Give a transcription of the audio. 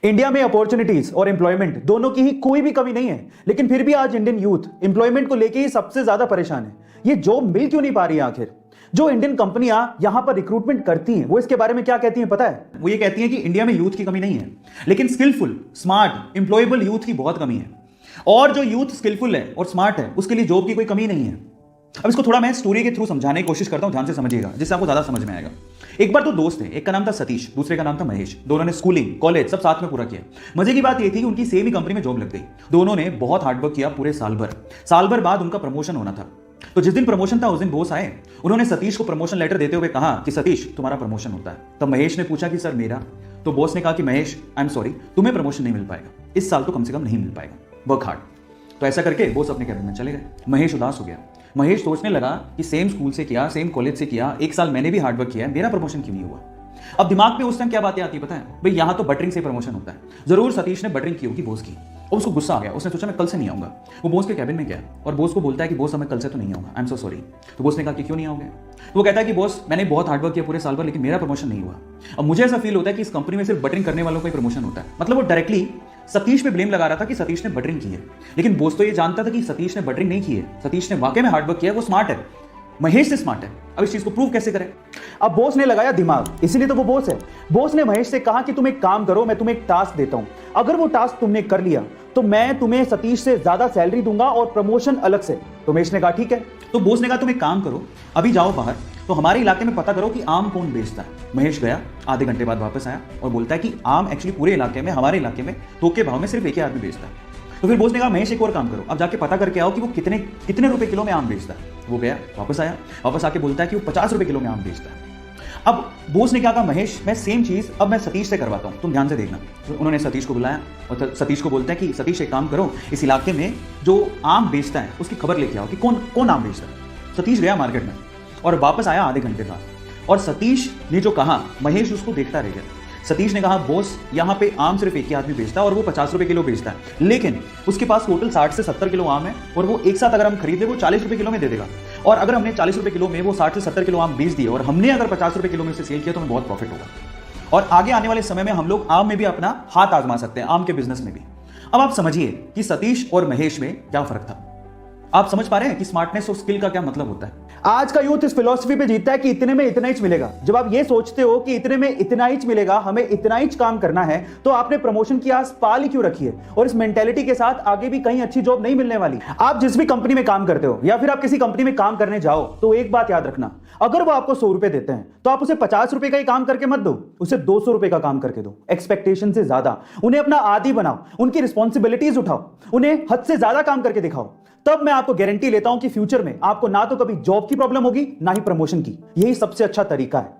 India में opportunities और employment दोनों की ही कोई भी कमी नहीं है, लेकिन फिर भी आज इंडियन यूथ एम्प्लॉयमेंट को लेकर ही सबसे ज्यादा परेशान है। ये जॉब मिल क्यों नहीं पा रही है आखिर? जो इंडियन कंपनियां यहां पर रिक्रूटमेंट करती हैं वो इसके बारे में क्या कहती हैं पता है? वो ये कहती हैं कि इंडिया में यूथ की कमी नहीं है, लेकिन स्किलफुल, स्मार्ट, एम्प्लॉयबल यूथ की बहुत कमी है। और जो यूथ स्किलफुल है और स्मार्ट है उसके लिए जॉब की कोई कमी नहीं है। अब इसको थोड़ा मैं स्टोरी के थ्रू समझाने की कोशिश करता हूं, ध्यान से समझिएगा जिससे आपको ज्यादा समझ में आएगा। एक बार दो दोस्त थे, एक का नाम था सतीश, दूसरे का नाम था महेश। दोनों ने स्कूलिंग, कॉलेज सब साथ में पूरा किया। मजे की बात यह थी कि उनकी सेम ही कंपनी में जॉब लग गई। दोनों ने बहुत हार्डवर्क किया पूरे साल भर बाद उनका प्रमोशन होना था। तो जिस दिन प्रमोशन था उस दिन बॉस आए। उन्होंने सतीश को प्रमोशन लेटर देते हुए कहा कि सतीश तुम्हारा प्रमोशन होता है। तब महेश ने पूछा कि सर मेरा? तो बॉस ने कहा कि महेश आई एम सॉरी, तुम्हें प्रमोशन नहीं मिल पाएगा, इस साल तो कम से कम नहीं मिल पाएगा, वर्क हार्ड। तो ऐसा करके बॉस अपने कैबिन में चले गए। महेश उदास हो गया। महेश सोचने लगा कि सेम स्कूल से किया, सेम कॉलेज से किया, एक साल मैंने भी हार्डवर्क किया है, मेरा प्रमोशन क्यों नहीं हुआ? अब दिमाग में उस टाइम क्या बातें आती पता है? भाई यहां तो बटरिंग से प्रमोशन होता है। जरूर सतीश ने बटरिंग की होगी बॉस की और उसको गुस्सा आ गया। उसने सोचा मैं कल से नहीं आऊंगा। वो बॉस के कैबिन में गया और बॉस को बोलता है कि बॉस मैं कल से तो नहीं आऊंगा, आई एम सो सॉरी। तो बॉस ने कहा कि क्यों नहीं आओगे? तो वो कहता है कि बॉस मैंने बहुत हार्डवर्क किया पूरे साल भर, लेकिन मेरा प्रमोशन नहीं हुआ। अब मुझे ऐसा फील होता है कि इस कंपनी में सिर्फ बटरिंग करने वालों का ही प्रमोशन होता है। मतलब वो डायरेक्टली सतीश पे ब्लेम लगा रहा था कि सतीश ने बटरिंग की है, लेकिन बॉस तो ये जानता था कि सतीश ने बटरिंग नहीं की है। सतीश ने वाकई में हार्डवर्क किया है, वो स्मार्ट है, महेश से स्मार्ट है। अब इस चीज को प्रूव कैसे करें? अब बॉस ने लगाया दिमाग, इसीलिए तो वो बॉस है। बॉस ने महेश से कहा कि तुम एक काम करो, मैं तुम्हें एक टास्क देता हूं, अगर वो टास्क तुमने कर लिया तो मैं तुम्हें सतीश से ज्यादा सैलरी दूंगा और प्रमोशन अलग से। तो महेश ने कहा ठीक है। तो बॉस ने कहा तुम एक काम करो, अभी जाओ बाहर, तो हमारे इलाके में पता करो कि आम कौन बेचता है। महेश गया, आधे घंटे बाद वापस आया और बोलता है कि आम एक्चुअली पूरे इलाके में, हमारे इलाके में थोक के भाव में सिर्फ एक ही आदमी बेचता है। तो फिर बॉस ने कहा महेश एक और काम करो, अब जाके पता करके आओ कि वो कितने रुपए किलो में आम बेचता है। वो गया, वापस आया, वापस आके बोलता है कि वो 50 रुपए किलो में आम बेचता है। अब बॉस ने क्या कहा, महेश मैं सेम चीज अब मैं सतीश से करवाता हूं, तुम ध्यान से देखना। तो उन्होंने सतीश को बुलाया और सतीश को बोलता है कि सतीश एक काम करो, इस इलाके में जो आम बेचता है उसकी खबर लेके आओ कि कौन कौन आम बेचता है। सतीश गया मार्केट में और वापस आया आधे घंटे बाद, और सतीश ने जो कहा महेश उसको देखता रह गया। सतीश ने कहा बॉस यहाँ पे आम सिर्फ एक ही आदमी बेचता है और वो 50 रुपए किलो बेचता है, लेकिन उसके पास टोटल 60 से 70 किलो आम है और वो एक साथ अगर हम खरीदे वो 40 रुपए किलो में दे देगा। और अगर हमने 40 रुपए किलो में वो 60 से 70 किलो आम बेच दिए और हमने अगर 50 रुपए किलो में से सेल किया तो हमें बहुत प्रॉफिट होगा। और आगे आने वाले समय में हम लोग आम में भी अपना हाथ आजमा सकते हैं, आम के बिजनेस में भी। अब आप समझिए कि सतीश और महेश में क्या फर्क था। आप समझ पा रहे हैं कि स्मार्टनेस और स्किल का क्या मतलब होता है? आज का यूथ इस फिलॉसफी पे जीतता है कि इतने में इतना ही मिलेगा। जब आप ये सोचते हो कि इतने में इतना ही मिलेगा, हमें इतना ही काम करना है, तो आपने प्रमोशन की आस पाल ही क्यों रखी है? और इस मेंटेलिटी के साथ आगे भी कहीं अच्छी जॉब नहीं मिलने वाली। आप जिस भी कंपनी में काम करते हो या फिर आप किसी कंपनी में काम करने जाओ तो एक बात याद रखना, अगर वो आपको 100 रुपए देते हैं तो आप उसे 50 रुपए का ही काम करके मत दो, उसे 200 रुपए का काम करके दो। एक्सपेक्टेशन से ज्यादा उन्हें अपना आदी बनाओ, उनकी रिस्पॉन्सिबिलिटीज उठाओ, उन्हें हद से ज्यादा काम करके दिखाओ। तब मैं आपको गारंटी लेता हूं कि फ्यूचर में आपको ना तो कभी जॉब की प्रॉब्लम होगी ना ही प्रमोशन की। यही सबसे अच्छा तरीका है।